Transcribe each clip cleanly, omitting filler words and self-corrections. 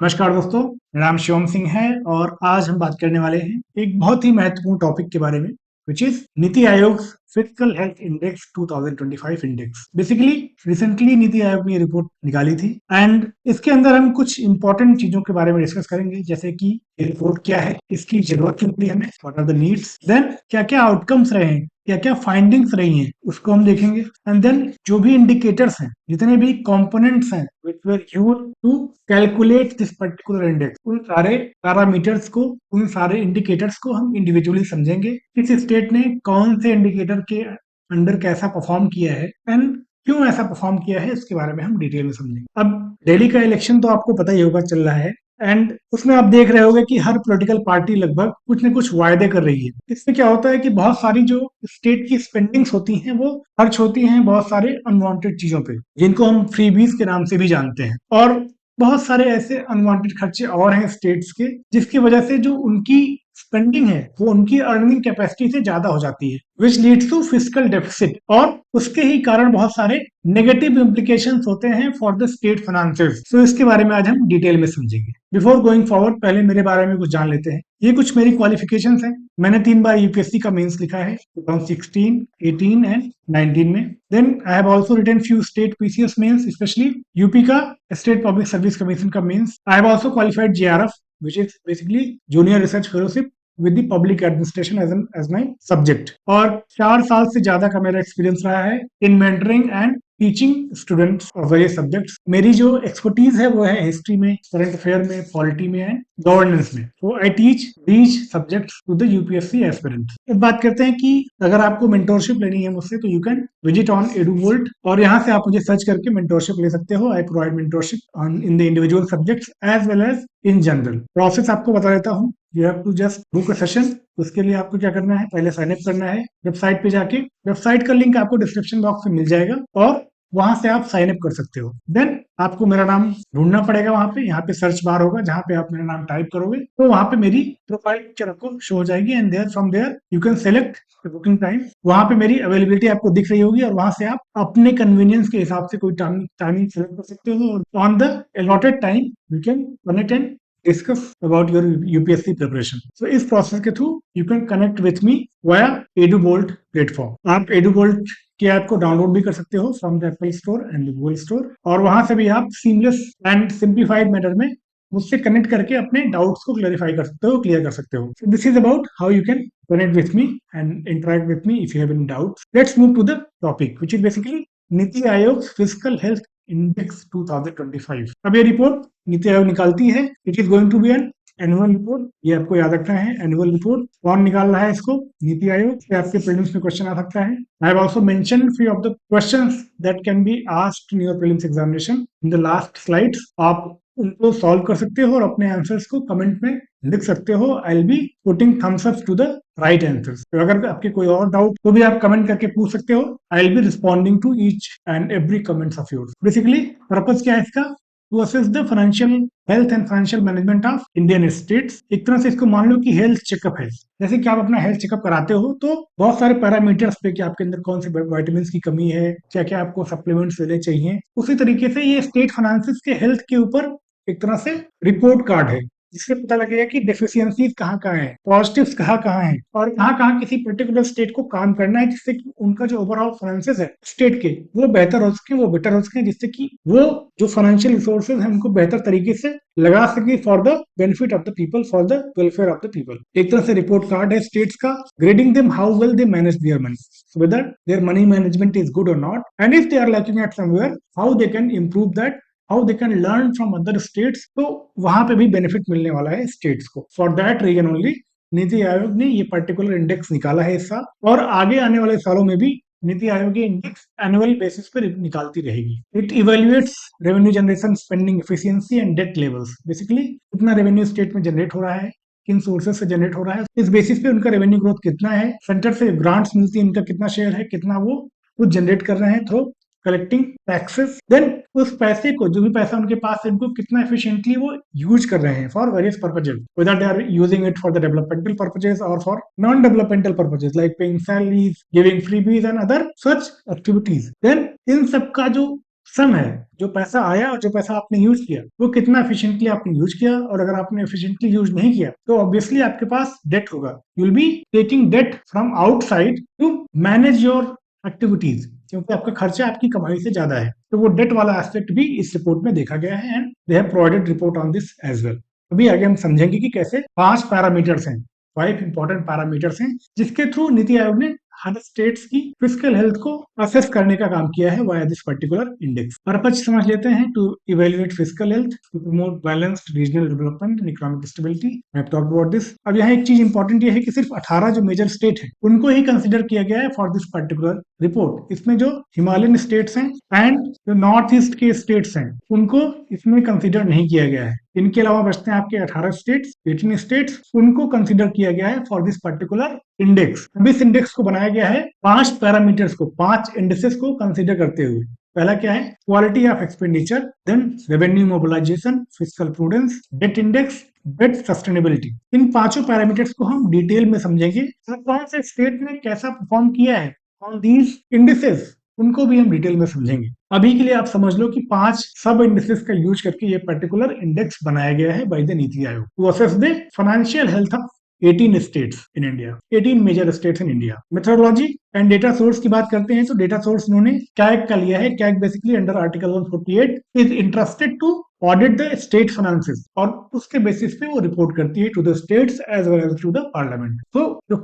नमस्कार दोस्तों, मेरा नाम शिवम सिंह है और आज हम बात करने वाले हैं एक बहुत ही महत्वपूर्ण टॉपिक के बारे में, which is NITI Aayog physical health index 2025 index. Basically recently नीति आयोग ने ये रिपोर्ट निकाली थी एंड इसके अंदर हम कुछ इंपॉर्टेंट चीजों के बारे में डिस्कस करेंगे, जैसे कि ये रिपोर्ट क्या है, इसकी जरूरत क्यों पड़ी हमें, what are the needs, then क्या क्या आउटकम्स रहे हैं, क्या क्या फाइंडिंग्स रही हैं, उसको हम देखेंगे। एंड देन जो भी इंडिकेटर्स हैं, जितने भी कंपोनेंट्स हैं which were used to calculate this particular index, उन सारे पैरामीटर्स को, उन सारे इंडिकेटर्स को हम इंडिविजुअली समझेंगे। किस स्टेट ने कौन से इंडिकेटर के अंडर कैसा परफॉर्म किया है एंड क्यों ऐसा परफॉर्म किया है, इसके बारे में हम डिटेल में समझेंगे। अब दिल्ली का इलेक्शन तो आपको पता ही होगा चल रहा है एंड उसमें आप देख रहे होंगे कि हर पॉलिटिकल पार्टी लगभग कुछ न कुछ वायदे कर रही है। इससे क्या होता है कि बहुत सारी जो स्टेट की स्पेंडिंग्स होती हैं वो खर्च होती हैं बहुत सारे अनवांटेड चीजों पे, जिनको हम फ्रीबीज के नाम से भी जानते हैं। और बहुत सारे ऐसे अनवांटेड खर्चे और हैं स्टेट्स के, जिसकी वजह से जो उनकी स्पेंडिंग है वो उनकी अर्निंग कैपेसिटी से ज्यादा हो जाती है, which leads to fiscal deficit, और उसके ही कारण बहुत सारे नेगेटिव इम्प्लीकेशंस होते हैं फॉर द स्टेट फाइनेंसेस। सो इसके बारे में आज हम डिटेल में समझेंगे। बिफोर गोइंग फॉरवर्ड, पहले मेरे बारे में कुछ जान लेते हैं। ये कुछ मेरी क्वालिफिकेशंस हैं। मैंने 3 बार यूपीएससी का मेंस लिखा है, 2016, 18 एंड 19 में। Then I have also written few state PCS mains, specially UP का स्टेट पब्लिक सर्विस कमीशन का mains. I have also qualified JRF, which is basically junior research fellowship with the public administration as my subject। और 4 साल से ज्यादा का मेरा experience रहा है in mentoring and teaching students of various subjects. मेरी जो एक्सपर्टीज है वो है हिस्ट्री में, करंट अफेयर में, पॉलिटी में एंड गवर्नेंस में। तो I teach these subjects to the UPSC aspirants. अब बात करते हैं कि अगर आपको मेंटोरशिप लेनी है मुझसे तो यू कैन विजिट ऑन एडुवोल्ट, और यहाँ से आप मुझे सर्च करके मेंटोरशिप ले सकते हो। I provide mentorship on in the individual subjects as well as in general. Process आपको बता देता हूँ। You have to just book a session. उसके लिए आपको क्या करना है, पहले साइन अप करना है वेबसाइट पे जाके। वेबसाइट का लिंक आपको डिस्क्रिप्शन बॉक्स में मिल जाएगा और वहां से आप साइन अप कर सकते हो। देन आपको मेरा नाम ढूंढना पड़ेगा वहां पे। यहाँ पे सर्च बार होगा, जहाँ पे आप मेरा नाम टाइप करोगे तो वहां पे मेरी प्रोफाइल पिक्चर आपको शो हो जाएगी and there from there you can select booking time. वहां पे मेरी अवेलेबिलिटी आपको दिख रही होगी और वहां से आप अपने कन्वीनियंस के हिसाब से कोई टाइमिंग सेलेक्ट कर सकते हो और on the allotted time you can connect and discuss about your UPSC preparation. So इस process के through you can connect with me via EduBolt platform। आप EduBolt की ऐप को डाउनलोड भी कर सकते हो from the Apple store and Google store, और वहां से भी आप सीमलेस एंड सिंप्लीफाइड मैनर में मुझसे कनेक्ट करके अपने डाउट्स को क्लैरिफाई कर सकते हो, क्लियर कर सकते हो। This is about how you can connect with me and interact with me if you have any doubts। Let's move to the topic, which is basically NITI Aayog physical health index 2025। अब ये report नीति आयोग निकालती है। It is going to be an annual report. ये आपको याद रखना है, एनुअल रिपोर्ट। कौन निकाल रहा है इसको? नीति आयोग। से आपके प्रीलिम्स में क्वेश्चन आ सकता है। आई have also mention few of the questions that can be asked in your prelims examination in the last slides. आप उनको सॉल्व कर सकते हो और अपने आंसर्स को कमेंट में लिख सकते हो। I will be putting thumbs up to the right answers. तो अगर आपके कोई और डाउट तो भी आप कमेंट करके पूछ सकते हो। I will be responding to each and every comments of yours. Basically purpose क्या है इसका? To assess the financial health and financial management of Indian states. एक तरह से इसको मान लो कि हेल्थ चेकअप है। जैसे कि आप अपना हेल्थ चेकअप कराते हो तो बहुत सारे पैरामीटर्स पे कि आपके अंदर कौन से विटामिन की कमी है, क्या क्या आपको सप्लीमेंट्स लेने चाहिए, उसी तरीके से ये स्टेट फाइनेंसेस के हेल्थ के ऊपर एक तरह से रिपोर्ट कार्ड है, जिससे पता लगेगा कि डेफिशिएंसीज कहाँ है, पॉजिटिव्स कहाँ है, और कहाँ किसी पर्टिकुलर स्टेट को काम करना है जिससे कि उनका जो ओवरऑल फाइनेंसेस है स्टेट के वो बेहतर हो सके, वो बेटर हो सके, जिससे कि वो जो फाइनेंशियल रिसोर्सेज है उनको बेहतर तरीके से लगा सके for the benefit of the people, for the welfare of the people. एक तरह से रिपोर्ट कार्ड है स्टेट्स का, grading them how well they manage their money, whether their money management is good or not, and if they are lacking at somewhere, how they can improve that, how they can learn from other states. तो वहां पे भी benefit मिलने वाला है states को। For that reason only नीति आयोग ने ये पर्टिकुलर इंडेक्स निकाला है इस साल, और आगे आने वाले सालों में भी नीति आयोग ये इंडेक्स एनुअल बेसिस पर निकालती रहेगी। It evaluates revenue generation, spending efficiency and debt levels. Basically कितना रेवेन्यू स्टेट में जनरेट हो रहा है, किन सोर्सेज से जनरेट हो रहा है, इस बेसिस पे उनका रेवेन्यू ग्रोथ कितना है, सेंटर से ग्रांट्स मिलती है इनका कितना शेयर है, कितना वो कुछ जनरेट कर रहे हैं थ्रू कलेक्टिंग टैक्सेस। देन उस पैसे को, जो भी पैसा उनके पास है, उनको कितना एफिशिएंटली वो यूज कर रहे हैं for various purposes, whether they are using it for the developmental purposes और for non developmental purposes like paying salaries, giving freebies and other such activities. Then इन सब का जो सम है, जो पैसा आया और जो पैसा आपने यूज किया वो कितना एफिशिएंटली आपने यूज किया, और अगर आपने एफिशिएंटली यूज नहीं किया तो ऑब्वियसली आपके पास डेट होगा। You will be taking debt from outside to manage your activities, क्योंकि आपका खर्चा आपकी कमाई से ज्यादा है। तो वो डेट वाला एस्पेक्ट भी इस रिपोर्ट में देखा गया है, and they have provided report on this as well. अभी आगे हम समझेंगे कि कैसे 5 पैरामीटर्स हैं, 5 इंपॉर्टेंट पैरामीटर्स हैं जिसके थ्रू नीति आयोग ने हर स्टेट्स की फिजिकल हेल्थ को असेस करने का काम किया है via this particular index. Purpose समझ लेते हैं, to evaluate physical health, to promote balanced regional development and economic stability. I have talked about this. अब यहाँ एक चीज इंपॉर्टेंट ये है कि सिर्फ 18 जो मेजर स्टेट है उनको ही कंसिडर किया गया है फॉर दिस पर्टिकुलर रिपोर्ट। इसमें जो हिमालयन स्टेट्स हैं एंड जो नॉर्थ ईस्ट के स्टेट्स हैं उनको इसमें कंसिडर नहीं किया गया है। इनके अलावा बचते हैं आपके 18 स्टेट्स, 18 स्टेट्स, उनको कंसिडर किया गया है फॉर दिस पर्टिकुलर इंडेक्स। अब इस इंडेक्स को बनाया गया है 5 पैरामीटर्स को, 5 इंडेक्सेस को कंसिडर करते हुए। पहला क्या है? Quality of expenditure, then revenue mobilisation, fiscal prudence, debt index, debt sustainability. इन पांचों पैरामीटर्स को हम डिटेल में समझेंगे। कौन से स्टेट ने कैसा परफॉर्म किया है ऑन दीज इंडिसेस, उनको भी हम डिटेल में समझेंगे। अभी के लिए आप समझ लो कि 5 सब इंडिसेस का यूज करके ये पर्टिकुलर इंडेक्स बनाया गया है bye the NITI Aayog to assess the financial health of 18 states in India, 18 major states in India. Methodology and data source की बात करते हैं तो डेटा सोर्स इन्होंने कैग का लिया है। CAG basically under article 148 is interested to audit the state finances, और उसके बेसिस पे वो रिपोर्ट करती है to the states as well as to the parliament. तो जो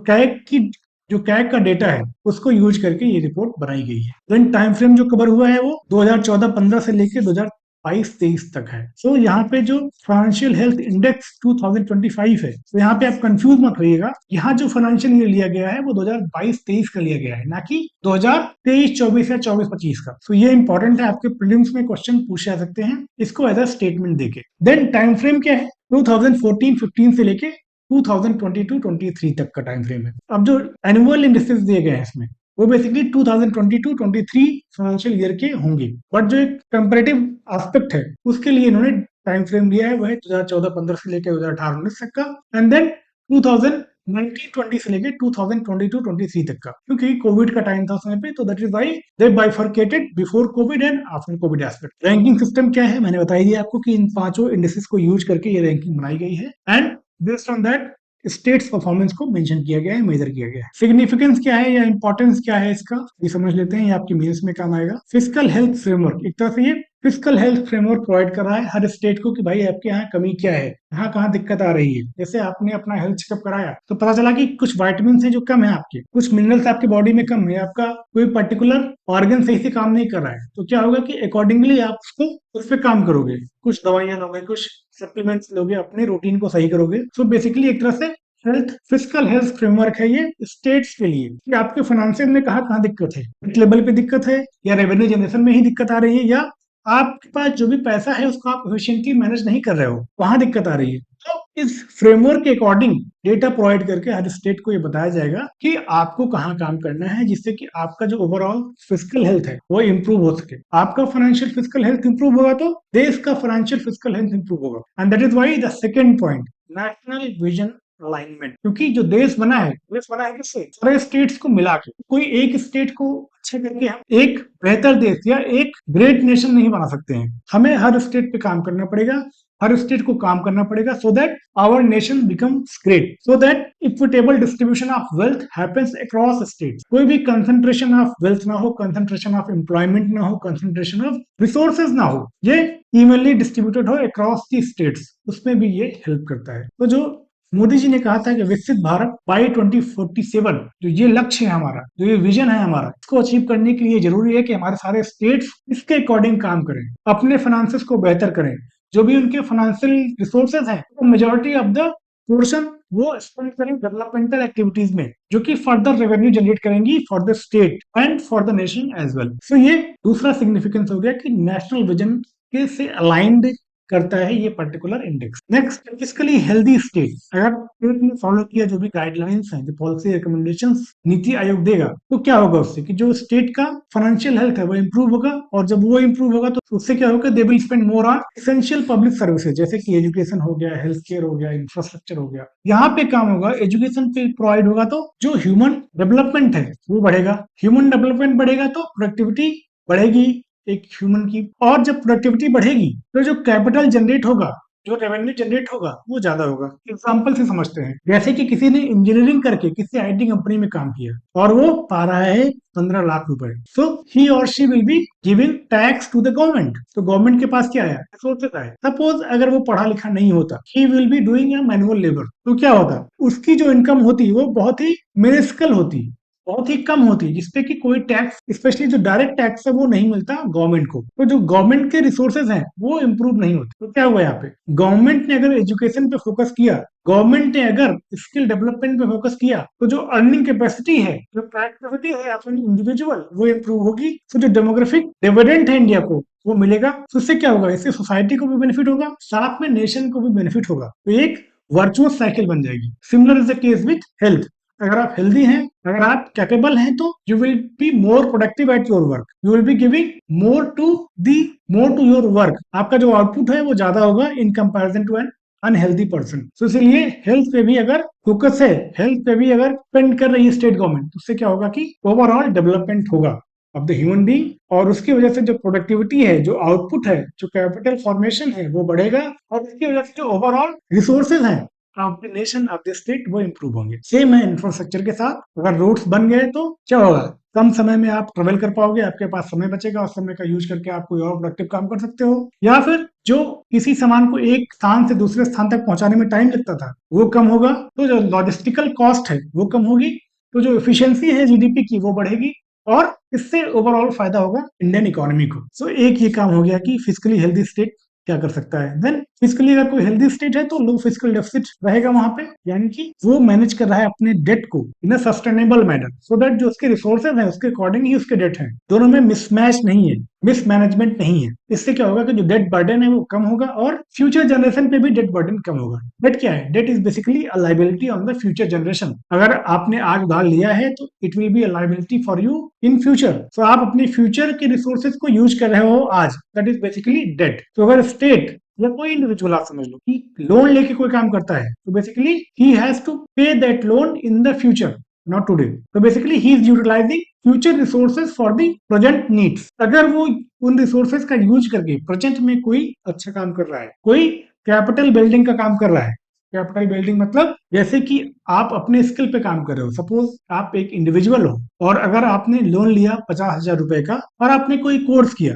कैग का डेटा है उसको यूज करके ये रिपोर्ट बनाई गई है। देन टाइम फ्रेम जो कवर हुआ है वो 2014-15 से लेके 2022-23 तक है। सो यहाँ पे जो फाइनेंशियल हेल्थ इंडेक्स 2025 है, तो यहाँ पे आप कंफ्यूज मत होइएगा। यहाँ जो फाइनेंशियल ईयर लिया गया है वो 2022-23 का लिया गया है, ना कि 2023-24 या 24-25 का। सो ये इंपॉर्टेंट है, आपके प्रीलिम्स में क्वेश्चन पूछे जा सकते हैं इसको एज अ स्टेटमेंट देके। देन टाइम फ्रेम क्या है? 2014-15 से लेके 2022-23 तक का टाइम फ्रेम है। अब जो एनुअल इंडेक्सेस दिए गए हैं इसमें वो बेसिकली 2022-23 फाइनेंशियल ईयर के होंगे, बट जो एक कंपैरेटिव एस्पेक्ट है उसके लिए इन्होंने टाइम फ्रेम दिया है वह 2014-15 से लेकर 2018-19 तक का, एंड देन 2019-20 से लेकर 2022-23 तक का, क्योंकि कोविड का टाइम था उस समय पे, तो that is why they bifurcated before Covid and after Covid aspect. Ranking system क्या है मैंने बताई दिया आपको कि इन पांचों इंडेक्सेस को यूज करके ये रैंकिंग बनाई गई है, and based on that states performance को मेंशन किया गया है, मेजर किया गया है। सिग्निफिकेंस क्या है या इंपॉर्टेंस क्या है इसका, ये समझ लेते हैं, ये आपकी मेंस में काम आएगा। फिजिकल हेल्थ फ्रेमवर्क, एक तरह से ये फिजिकल हेल्थ फ्रेमवर्क प्रोवाइड कर रहा है हर स्टेट को कि भाई आपके यहाँ कमी क्या है, यहाँ कहाँ दिक्कत आ रही है। जैसे आपने अपना हेल्थ चेकअप कराया तो पता चला कि कुछ वाइटामिन है जो कम है आपके, कुछ मिनरल्स आपके बॉडी में कम है, आपका कोई पर्टिकुलर ऑर्गन सही से काम नहीं कर रहा है, तो क्या होगा कि अकॉर्डिंगली आप उसको उस पर काम करोगे, कुछ दवाइयां लोगे, कुछ सप्लीमेंट्स लोगे, अपने रूटीन को सही करोगे। सो बेसिकली एक तरह से फिजिकल हेल्थ फ्रेमवर्क है ये स्टेट्स के लिए कि आपके फाइनेंशियल में कहाँ दिक्कत है, लेवल पे दिक्कत है, या रेवेन्यू जनरेशन में ही दिक्कत आ रही है, या आपके पास जो भी पैसा है उसको आप एफिशिएंटली मैनेज नहीं कर रहे हो, वहां दिक्कत आ रही है। तो इस फ्रेमवर्क के अकॉर्डिंग डेटा प्रोवाइड करके हर स्टेट को ये बताया जाएगा कि आपको कहाँ काम करना है, जिससे कि आपका जो ओवरऑल फिजिकल हेल्थ है वो इंप्रूव हो सके। आपका फाइनेंशियल फिजिकल हेल्थ इंप्रूव होगा तो देश का फाइनेंशियल फिजिकल हेल्थ इंप्रूव होगा, and that is why the second point, national vision alignment. क्योंकि जो देश बना है किससे? सारे स्टेट्स को मिला के। कोई एक स्टेट को अच्छा करके हम एक बेहतर देश या एक ग्रेट नेशन नहीं बना सकते हैं, हमें हर स्टेट पे काम करना पड़ेगा, हर स्टेट को काम करना पड़ेगा, so that our nation becomes great, so that equitable distribution of wealth happens across states. कोई भी कंसंट्रेशन ऑफ वेल्थ ना हो, कंसंट्रेशन ऑफ एम्प्लॉयमेंट ना हो, कंसंट्रेशन ऑफ रिसोर्सेज ना हो, ये इवनली डिस्ट्रीब्यूटेड हो अक्रॉस दी स्टेट्स, उसमें भी ये हेल्प करता है। तो जो मोदी जी ने कहा था कि विकसित भारत बाई 2047, जो ये लक्ष्य है हमारा, जो ये विजन है हमारा, इसको अचीव करने के लिए जरूरी है कि हमारे सारे स्टेट्स इसके अकॉर्डिंग काम करें, अपने फाइनेंसेस को बेहतर करें, जो भी उनके फाइनेंशियल रिसोर्सेज हैं तो मेजोरिटी ऑफ द पोर्शन वो स्पेंड करें डेवलपमेंटल एक्टिविटीज में, जो कि फर्दर रेवेन्यू जनरेट करेंगी for the state and for the nation as well. So ये दूसरा सिग्निफिकेंस हो गया कि नेशनल विजन के से अलाइंड करता है ये particular index. Next, physically healthy state, अगर स्टेट ने फॉलो किया जो भी गाइडलाइंस हैं, जो पॉलिसी रिकमेंडेशंस नीति आयोग देगा, तो क्या होगा उससे कि जो स्टेट का फाइनेंशियल हेल्थ है वो इंप्रूव होगा, और जब वो इंप्रूव होगा तो उससे क्या होगा, they will spend more on essential public services, जैसे कि एजुकेशन हो गया, हेल्थ केयर हो गया, इंफ्रास्ट्रक्चर हो गया, यहाँ पे काम होगा। एजुकेशन पे प्रोवाइड होगा तो जो ह्यूमन डेवलपमेंट है वो बढ़ेगा, ह्यूमन डेवलपमेंट बढ़ेगा तो प्रोडक्टिविटी बढ़ेगी, एक ह्यूमन की। और जब प्रोडक्टिविटी बढ़ेगी तो जो कैपिटल जनरेट होगा, जो रेवेन्यू जनरेट होगा वो ज्यादा होगा। एग्जाम्पल से समझते हैं, जैसे कि किसी ने इंजीनियरिंग करके किसी आईटी कंपनी में काम किया और वो पा रहा है 15 लाख रुपए, सो ही और she will be giving tax to the government. तो गवर्नमेंट के पास क्या आया, रिसोर्सेज आए। सपोज अगर वो पढ़ा लिखा नहीं होता, he will be doing a manual labour, तो क्या होता, उसकी जो इनकम होती वो बहुत ही मिनिस्कल होती, बहुत ही कम होती, जिसपे कि कोई टैक्स, स्पेशली जो डायरेक्ट टैक्स है वो नहीं मिलता गवर्नमेंट को। तो जो गवर्नमेंट के रिसोर्सेज हैं वो इंप्रूव नहीं होते। तो क्या हुआ यहाँ पे, गवर्नमेंट ने अगर एजुकेशन पे फोकस किया, गवर्नमेंट ने अगर स्किल डेवलपमेंट पे फोकस किया, तो जो अर्निंग कैपेसिटी है, जो प्रोडक्टिविटी है अपनी इंडिविजुअल, वो इंप्रूव होगी। तो जो डेमोग्राफिक डिविडेंड है इंडिया को वो मिलेगा। तो इससे क्या होगा, इससे सोसाइटी को भी बेनिफिट होगा, साथ में नेशन को भी बेनिफिट होगा। तो एक वर्चुअस साइकिल बन जाएगी। Similar is the case with health. अगर आप हेल्दी हैं, अगर आप कैपेबल हैं, तो you will be more productive at your work, you will be giving more to the more to your work. आपका जो आउटपुट है वो ज्यादा होगा in comparison to an unhealthy person. तो इसीलिए हेल्थ पे भी अगर फोकस है, हेल्थ पे भी अगर स्पेंड कर रही है स्टेट गवर्नमेंट, तो उससे क्या होगा कि ओवरऑल डेवलपमेंट होगा ऑफ द ह्यूमन बीइंग, और उसकी वजह से जो प्रोडक्टिविटी है, जो आउटपुट है, जो कैपिटल फॉर्मेशन है वो बढ़ेगा, और उसकी वजह से जो ओवरऑल रिसोर्सेज हैं of the nation, of the state, वो इंप्रूव होंगे। सेम है इंफ्रास्ट्रक्चर के साथ, अगर रोड्स बन गए तो क्या होगा, कम समय में आप ट्रेवल कर पाओगे, आपके पास समय बचेगा, उस समय का यूज करके आप कोई और प्रोडक्टिव काम कर सकते हो। या फिर जो किसी सामान को एक स्थान से दूसरे स्थान तक पहुंचाने में टाइम लगता था वो कम होगा, तो जो लॉजिस्टिकल कॉस्ट है वो कम होगी, तो जो एफिशिएंसी है जीडीपी की वो बढ़ेगी, और इससे ओवरऑल फायदा होगा इंडियन इकोनॉमी को। सो एक ये काम हो गया कि फिजिकली हेल्दी स्टेट क्या कर सकता है। देन फिजिकली अगर कोई हेल्दी स्टेट है तो लो फिजिकल डेफिसिट रहेगा वहां पे, यानी कि वो मैनेज कर रहा है अपने डेट को in a sustainable manner, so that जो उसके रिसोर्सेज है उसके अकॉर्डिंग ही उसके डेट है, दोनों में मिसमैच नहीं है, मिसमैनेजमेंट नहीं है। इससे क्या होगा कि जो डेट बर्डन है वो कम होगा, और फ्यूचर जनरेशन पे भी डेट बर्डन कम होगा। डेट क्या है, debt is basically a liability on the future generation. अगर आपने आज उधार लिया है तो it will be a liability for you in future. So आप अपने फ्यूचर के रिसोर्सेज को यूज कर रहे हो आज, दैट इज बेसिकली डेट। तो अगर स्टेट या कोई इंडिविजुअल आप समझ लो कि लोन लेके कोई काम करता है, तो basically he has to pay that loan in the future, not today. तो basically he is utilising future resources for the present needs. अगर वो उन रिसोर्सेज का यूज करके प्रेजेंट में कोई अच्छा काम कर रहा है, कोई कैपिटल बिल्डिंग का काम कर रहा है, कैपिटल बिल्डिंग मतलब जैसे कि आप अपने स्किल पे काम कर रहे हो। सपोज आप एक इंडिविजुअल हो और अगर आपने लोन लिया 50,000 रुपए का और आपने कोई कोर्स किया,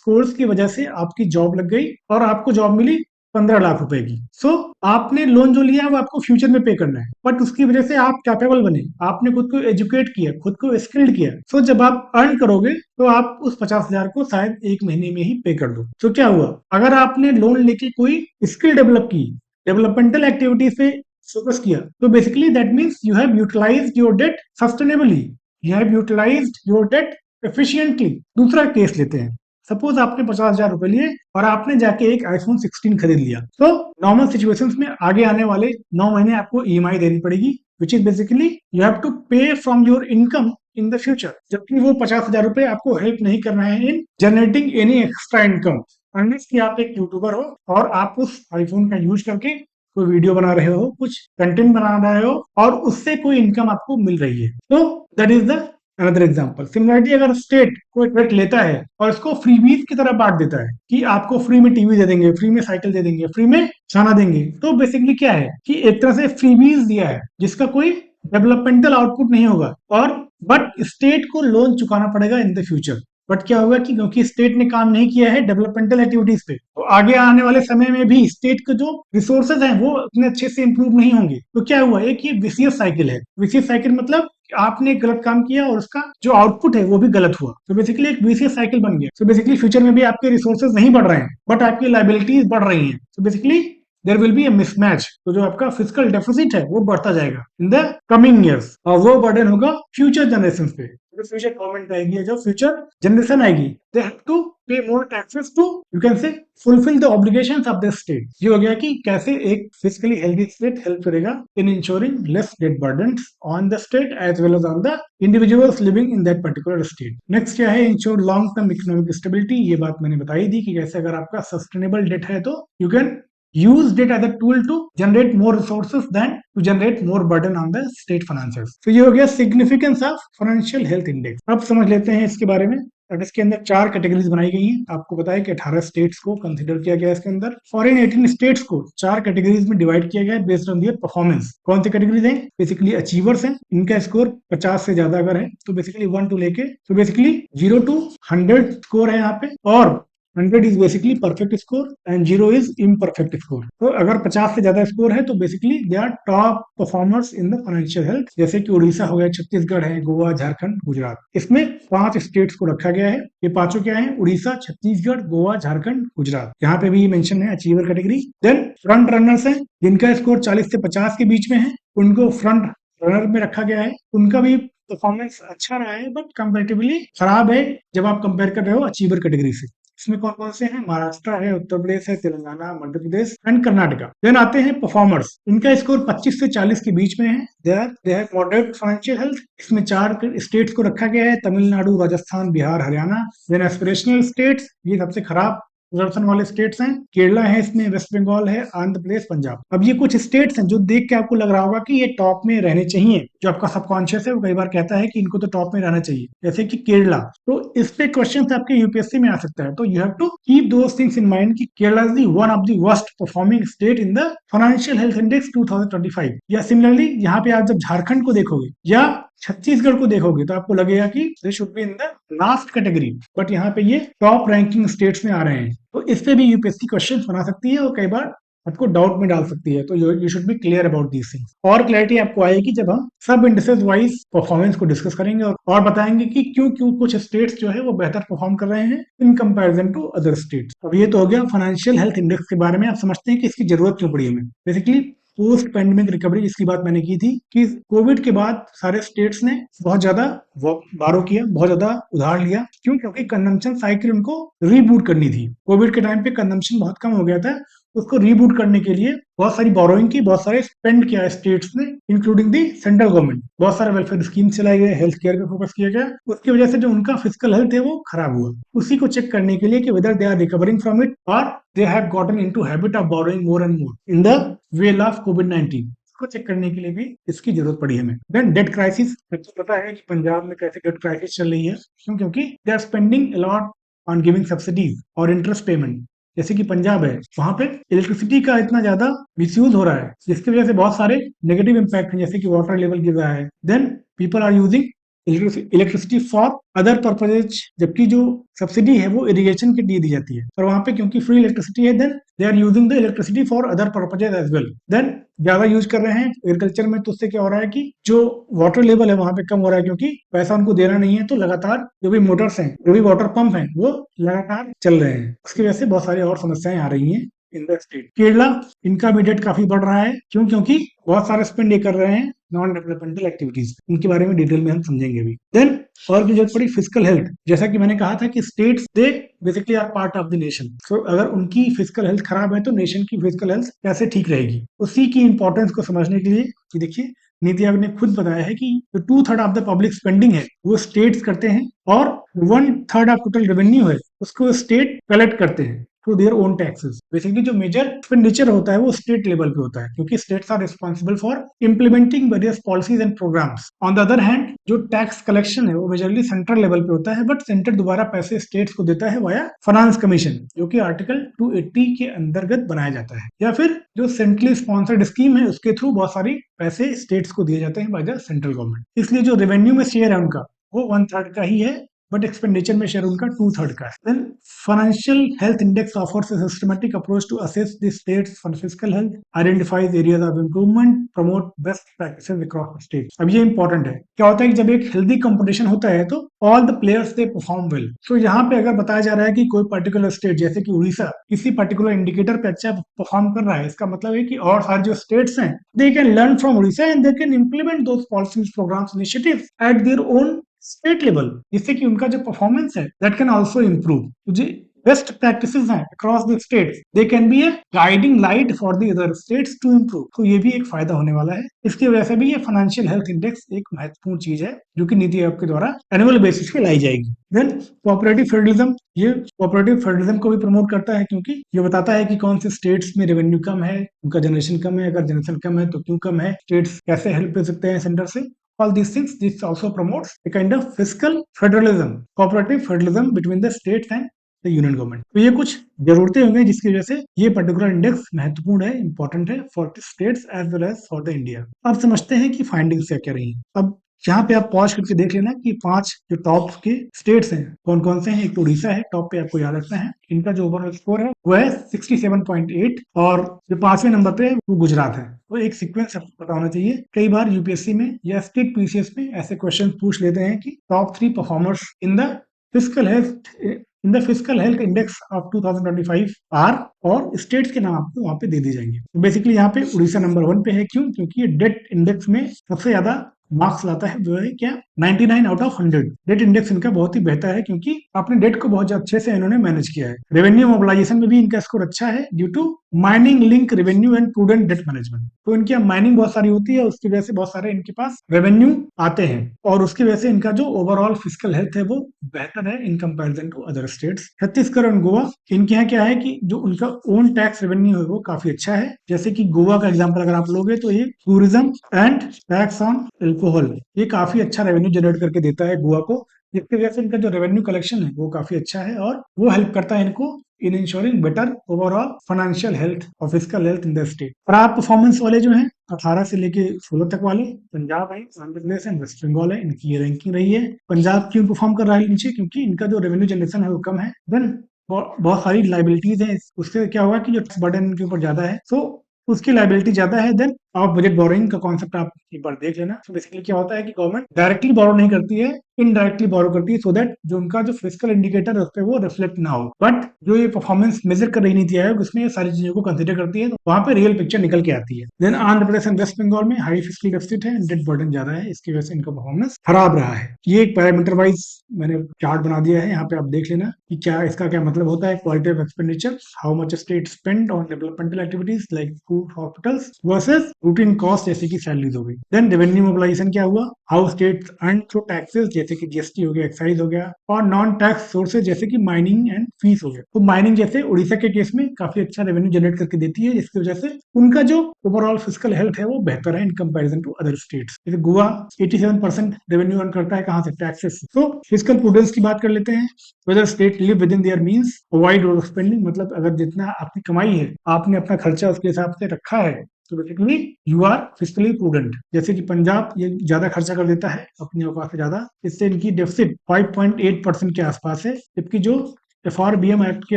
कोर्स की वजह से आपकी जॉब लग गई और आपको जॉब मिली 15 लाख रुपए की। सो आपने लोन जो लिया है वो आपको फ्यूचर में पे करना है, बट उसकी वजह से आप कैपेबल बने, आपने खुद को एजुकेट किया, खुद को स्किल्ड किया। सो जब आप अर्न करोगे तो आप उस 50,000 को शायद एक महीने में ही पे कर दो। तो क्या हुआ, अगर आपने लोन लेके कोई स्किल डेवलप की, डेवलपमेंटल एक्टिविटीज पे फोकस किया, तो basically that means you have utilised your debt sustainably, you have utilised your debt efficiently. दूसरा केस लेते हैं, सपोज आपने 50,000 रुपए लिए और आपने जाके एक आईफोन 16 खरीद लिया, तो नॉर्मल सिचुएशंस में आगे आने वाले 9 महीने आपको ईएमआई देनी पड़ेगी, which is basically you have to pay from your income in the future. जबकि वो 50,000 रुपए आपको हेल्प नहीं करना है in generating any extra income, unless कि आप एक यूट्यूबर हो और आप उस आईफोन का यूज करके कोई वीडियो बना रहे हो, कुछ कंटेंट बना रहे हो और उससे कोई इनकम आपको मिल रही है। तो that is the another example. Similarity अगर स्टेट कोई ट्रक लेता है और इसको फ्रीबीज की तरह बांट देता है कि आपको फ्री में टीवी दे देंगे, फ्री में साइकिल दे देंगे, फ्री में खाना देंगे, तो बेसिकली क्या है कि एक तरह से फ्रीबीज दिया है जिसका कोई डेवलपमेंटल आउटपुट नहीं होगा, और बट स्टेट को लोन चुकाना पड़ेगा इन द फ्यूचर। बट क्या होगा कि क्योंकि स्टेट ने काम नहीं किया है डेवलपमेंटल एक्टिविटीज पे, तो आगे आने वाले समय में भी स्टेट के जो रिसोर्सेज हैं वो उतने अच्छे से इंप्रूव नहीं होंगे। तो क्या हुआ, एक ये विशियस साइकिल है। विशियस साइकिल मतलब आपने गलत काम किया और उसका जो आउटपुट है वो भी गलत हुआ, तो बेसिकली एक विशियस साइकिल बन गया। तो बेसिकली फ्यूचर में भी आपके रिसोर्सेज नहीं बढ़ रहे हैं बट आपकी लाइबिलिटीज बढ़ रही हैं, तो basically there will be a mismatch. तो जो आपका फिजिकल डेफिसिट है वो बढ़ता जाएगा इन द कमिंग ईयर्स, और वो बर्डन होगा फ्यूचर जनरेशन पे। जो फ्यूचर गवर्नमेंट आएगी, जो फ्यूचर जनरेशन आएगी, दे have to pay more taxes too, you can say, fulfil the obligations of the state. ये हो गया कि कैसे एक फिजिकली हेल्दी स्टेट हेल्प करेगा in ensuring less debt burdens on the state as well as on the individuals living in that particular state. Next क्या है, ensure long term economic stability. ये बात मैंने बताई दी कि कैसे अगर आपका सस्टेनेबल डेट है तो you can use it as a tool to generate more resources than to generate more burden on the state finances. तो ये हो गया significance of financial health index। अब समझ लेते हैं इसके बारे में। और इसके अंदर 4 कैटेगरीज बनाई गई हैं। आपको पता है कि 18 स्टेट्स को कंसीडर किया गया है इसके अंदर, और इन 18 स्टेट्स को 4 कैटेगरीज में डिवाइड किया गया है बेस्ड ऑन दियर परफॉर्मेंस। कौन सी कैटेगरीज हैं? बेसिकली अचीवर्स हैं, इनका स्कोर 50 से ज्यादा अगर है तो बेसिकली 1 टू लेके, तो बेसिकली 0 टू 100 स्कोर है यहाँ पे, और 100 is basically perfect score and 0 is imperfect score. तो अगर 50 से ज्यादा स्कोर है तो basically they are top performers in the financial health, जैसे कि उड़ीसा हो गया, छत्तीसगढ़ है, गोवा, झारखंड, गुजरात। इसमें 5 स्टेट्स को रखा गया है। ये पांचों क्या है? उड़ीसा, छत्तीसगढ़, गोवा, झारखंड, गुजरात। यहाँ पे भी मेंशन है achiever category. Then front runners है, जिनका स्कोर 40 से 50 के बीच में है, उनको फ्रंट रनर में रखा गया है। उनका भी परफॉर्मेंस अच्छा रहा है बट कंपेरेटिवली खराब है जब आप कंपेयर कर रहे हो अचीवर कैटेगरी से। इसमें कौन कौन से हैं? महाराष्ट्र है, उत्तर प्रदेश है, तेलंगाना, मध्य प्रदेश एंड कर्नाटका। देन आते हैं परफॉर्मर्स। इनका स्कोर 25 से 40 के बीच में है। They have moderate financial health. इसमें 4 स्टेट्स को रखा गया है, Tamil Nadu, Rajasthan, Bihar, Haryana. Then aspirational states, ये सबसे खराब प्रदर्शन वाले स्टेट्स हैं। केरला है इसमें, वेस्ट बंगाल है, आंध्र प्रदेश, पंजाब। अब ये कुछ स्टेट्स हैं जो देख के आपको लग रहा होगा कि ये टॉप में रहने चाहिए। जो आपका सबकॉन्शियस है वो कई बार कहता है कि इनको तो टॉप में रहना चाहिए, जैसे कि केरला। तो इस पे क्वेश्चन आपके यूपीएससी में आ सकता है, तो you have to keep those things in mind कि Kerala is the one of the worst performing state in the financial health index 2025। या सिमिलरली यहाँ पे आप जब झारखंड को देखोगे या छत्तीसगढ़ को देखोगे तो आपको लगेगा कि they should be in the last category, but यहाँ पे ये टॉप रैंकिंग स्टेट्स में आ रहे हैं। तो इस पे भी यूपीएससी क्वेश्चन बना सकती है और कई बार आपको डाउट में डाल सकती है। तो you should be clear about these things. और क्लैरिटी आपको आएगी जब हम सब इंडिसेस वाइज परफॉर्मेंस को डिस्कस करेंगे और बताएंगे कि क्यों क्यों कुछ स्टेट्स जो है वो बेहतर परफॉर्म कर रहे हैं in comparison to other states. अब ये तो हो गया फाइनेंशियल हेल्थ इंडेक्स के बारे में। आप समझते हैं कि इसकी जरूरत क्यों पड़ी हमें। बेसिकली पोस्ट पैंडेमिक रिकवरी, जिसकी बात मैंने की थी कि कोविड के बाद सारे स्टेट्स ने बहुत ज्यादा बारो किया, बहुत ज्यादा उधार लिया। क्यों? क्योंकि कंजम्पशन साइकिल उनको रीबूट करनी थी। कोविड के टाइम पे कंजम्पशन बहुत कम हो गया था, उसको रीबूट करने के लिए बहुत सारी बोरोइंग की, बहुत सारे स्पेंड किया स्टेट्स ने, इंक्लूडिंग दी सेंट्रल गवर्नमेंट। बहुत सारे वेलफेयर स्कीम चलाए गए, हेल्थ केयर पे फोकस किया गया। उसकी वजह से जो उनका फिजिकल हेल्थ है वो खराब हुआ। उसी को चेक करने के लिए कि whether they are recovering from it और they have gotten into habit of borrowing more and more in the wake of कोविड-19, को चेक करने के लिए भी इसकी जरूरत पड़ी हमें। देन डेट क्राइसिस, आपको पता है कि पंजाब में कैसे डेट क्राइसिस चल रही है। क्यों? क्योंकि they are spending a lot on giving subsidies और इंटरेस्ट पेमेंट। जैसे कि पंजाब है, वहां पे इलेक्ट्रिसिटी का इतना ज्यादा मिसयूज हो रहा है, जिसकी वजह से बहुत सारे नेगेटिव इंपैक्ट हैं, जैसे कि वाटर लेवल गिर रहा है। Then people are using electricity for other purposes, जबकि जो सब्सिडी है वो इरिगेशन के लिए दी जाती है, और वहां पे क्योंकि फ्री इलेक्ट्रिसिटी है, then they are using the electricity for other purposes as well. Then ज्यादा यूज कर रहे हैं एग्रीकल्चर में, तो उससे क्या हो रहा है कि जो वाटर लेवल है वहां पे कम हो रहा है, क्योंकि पैसा उनको देना नहीं है, तो लगातार जो भी मोटर्स हैं, जो भी वाटर पंप हैं, वो लगातार चल रहे हैं। उसकी वजह से बहुत सारी और समस्याएं आ रही हैं इन द स्टेट। केरला, इनका भी डेट काफी बढ़ रहा है। क्यों? क्योंकि बहुत सारे स्पेंड ये कर रहे हैं नॉन डेवलपमेंटल एक्टिविटीज। इनके बारे में डिटेल में हम समझेंगे भी। देन और भी जरूरत पड़ी फिजिकल हेल्थ। जैसा कि मैंने कहा था कि states they basically are part of the nation. So अगर उनकी फिजिकल हेल्थ खराब है तो नेशन की फिजिकल हेल्थ कैसे ठीक रहेगी? उसी की इंपॉर्टेंस को समझने के लिए कि देखिए, नीति आयोग ने खुद बताया है कि जो 2/3 ऑफ द पब्लिक स्पेंडिंग है वो स्टेट्स करते हैं, और 1/3 ऑफ टोटल रेवेन्यू है उसको स्टेट कलेक्ट करते हैं through their own taxes. Basically जो मेजर एक्सपेंडिचर होता है वो स्टेट लेवल पे होता है, क्योंकि states are responsible for implementing various policies and programmes. On the other hand जो टैक्स कलेक्शन है वो मेजरली सेंट्रल लेवल पे होता है, बट सेंटर दोबारा पैसे स्टेट्स को देता है वाया फाइनेंस कमीशन, जो कि आर्टिकल 280 के अंतर्गत बनाया जाता है। या फिर जो सेंट्रली स्पॉन्सर्ड स्कीम है उसके थ्रू बहुत सारी पैसे स्टेट्स को दिए जाते हैं बाय द सेंट्रल गवर्नमेंट। इसलिए जो रेवेन्यू में शेयर है उनका वो 1/3 का ही है, बट एक्सपेंडिचर में शेयर उनका 2/3 का है। Then financial health index offers a systematic approach to assess the states for physical health, identifies areas of improvement, promote best practices across states. अब ये इंपॉर्टेंट है। क्या होता है कि जब एक हेल्दी कंपटीशन होता है तो all the players they perform well. So यहाँ पे अगर बताया जा रहा है कि कोई पर्टिकुलर स्टेट जैसे कि उड़ीसा किसी पर्टिकुलर इंडिकेटर पे अच्छा परफॉर्म कर रहा है, इसका मतलब है कि और सारे जो स्टेट्स हैं they can learn from Odisha and they can implement those policies, programmes, initiatives at their own state level, जिससे कि उनका जो परफॉर्मेंस है दैट कैन आल्सो इंप्रूव। जो बेस्ट प्रैक्टिसेस हैं across the states, they can be a guiding light for the other states to improve. तो ये भी एक फायदा होने वाला है। इसकी वजह से भी ये फाइनेंशियल हेल्थ इंडेक्स एक महत्वपूर्ण चीज है जो कि नीति आयोग के द्वारा एनुअल बेसिस पे लाई जाएगी। देन कोऑपरेटिव फेडरलिज्म, ये कोऑपरेटिव फेडरलिज्म को भी प्रमोट करता है, क्योंकि ये बताता है कि कौन से स्टेट्स में रेवेन्यू कम है, उनका जनरेशन कम है, अगर जनरेशन कम है तो क्यों कम है, स्टेट्स कैसे हेल्प ले सकते हैं सेंटर से, all these things, this also promotes a kind of fiscal federalism, cooperative federalism between the states and the union government. तो ये कुछ जरूरतें होंगी जिसकी वजह से ये पर्टिकुलर इंडेक्स महत्वपूर्ण है, इंपॉर्टेंट है for the states as well as for the India. अब समझते हैं कि फाइंडिंग्स क्या क्या रही। अब यहाँ पे आप पॉज करके देख लेना कि 5 जो टॉप के स्टेट्स हैं कौन कौन से हैं। एक तो उड़ीसा है टॉप पे, आपको याद रखना है। इनका जो ओवरऑल स्कोर है वो है 67.8 और जो 5वें नंबर पे है वो गुजरात है। तो एक सीक्वेंस आपको पता होना चाहिए। कई बार यूपीएससी में या स्टेट पीसीएस में ऐसे क्वेश्चन पूछ लेते हैं कि top 3 performers in the physical health physical health index of 2025 are, और स्टेट्स के नाम आपको वहां पे दे दी जाएंगे। तो बेसिकली यहाँ पे उड़ीसा नंबर 1 पे है। क्यों? क्योंकि ये डेट इंडेक्स में सबसे ज्यादा मार्क्स लाता है, वो है क्या 99 आउट ऑफ 100। डेट इंडेक्स इनका बहुत ही बेहतर है क्योंकि अपने डेट को बहुत अच्छे से इन्होंने मैनेज किया है। रेवेन्यू मोबिलाइजेशन में भी इनका स्कोर अच्छा है due to mining link revenue and prudent debt management. तो इनकी माइनिंग बहुत सारी होती है, उसकी वजह से बहुत सारे इनके पास रेवेन्यू आते हैं और उसकी वजह से इनका जो ओवरऑल फिजिकल हेल्थ है वो बेहतर है in comparison to other states. Chhattisgarh और गोवा, इनके यहाँ क्या है कि जो उनका ओन टैक्स रेवेन्यू है वो काफी अच्छा है। जैसे कि गोवा का एग्जांपल अगर आप लोगे तो ये tourism and tax on alcohol, ये काफी अच्छा रेवेन्यू जनरेट करके देता है गोवा को, जिसकी वजह से इनका जो रेवेन्यू कलेक्शन है वो काफी अच्छा है और वो हेल्प करता है इनको in ensuring better overall financial health और physical health in the state. खराब परफॉर्मेंस वाले जो हैं 18 से लेके 16 तक वाले पंजाब है, आंध्र प्रदेश है, वेस्ट बंगाल है, इनकी ये रैंकिंग रही है। पंजाब क्यों परफॉर्म कर रहा है नीचे? क्योंकि इनका जो रेवेन्यू जनरेशन है वो कम है। देन बहुत सारी लाइबिलिटीज है, उससे क्या हुआ कि जो टैक्स बर्डन इनके ऊपर ज्यादा है, तो उसकी लाइबिलिटी ज्यादा है। देन आप बजट बोरोइंग का कॉन्सेप्ट आप एक बार देख लेना। तो बेसिकली क्या होता है कि गवर्नमेंट डायरेक्टली बोरो नहीं करती है, इनडायरेक्टली बोरो करती है, सो दैट जो उनका जो फिजिकल इंडिकेटर है उस पर वो रिफ्लेक्ट ना हो। बट जो ये परफॉर्मेंस मेजर कर रही नीति आयोग उसमें ये सारी चीजों को कंसिडर करती है, तो वहां पे रियल पिक्चर निकल के आती है। देन आंध्र प्रदेश एंड वेस्ट बंगाल में हाई फिजिकल डेफिसिट है, डेट बर्डन ज्यादा है, इसकी वजह से इनका परफॉर्मेंस खराब रहा है। ये एक पैरामीटर वाइज मैंने चार्ट बना दिया है, यहाँ पे आप देख लेना कि क्या इसका क्या मतलब होता है। Quality of expenditure, how much state spend on developmental activities like food, hospitals versus routine cost जैसे कि सैलरीज हो गई। देन रेवेन्यू मोबिलाइजेशन क्या हुआ, how state earn through taxes जैसे कि जीएसटी हो गया, एक्साइज हो गया, और नॉन टैक्स सोर्सेज जैसे कि माइनिंग एंड फीस हो गया। तो माइनिंग जैसे उड़ीसा के केस में काफी अच्छा रेवेन्यू जनरेट करके देती है, जिसकी वजह से उनका जो ओवरऑल फिजिकल हेल्थ है वो बेहतर है in comparison to other states. जैसे गोवा 87% रेवेन्यू अर्न करता है कहाँ से? टैक्सेस से। तो फिजिकल प्रूडेंस की बात कर लेते हैं। Whether state live with in their means, avoid over spending, मतलब अगर जितना आपकी कमाई है आपने अपना खर्चा उसके हिसाब से रखा है तो basically you are physically prudent. जैसे कि पंजाब ये ज्यादा खर्चा कर देता है अपनी औकात से ज्यादा, इससे इनकी डेफिसिट 5.8% के आसपास है, जबकि जो FRBM एक्ट के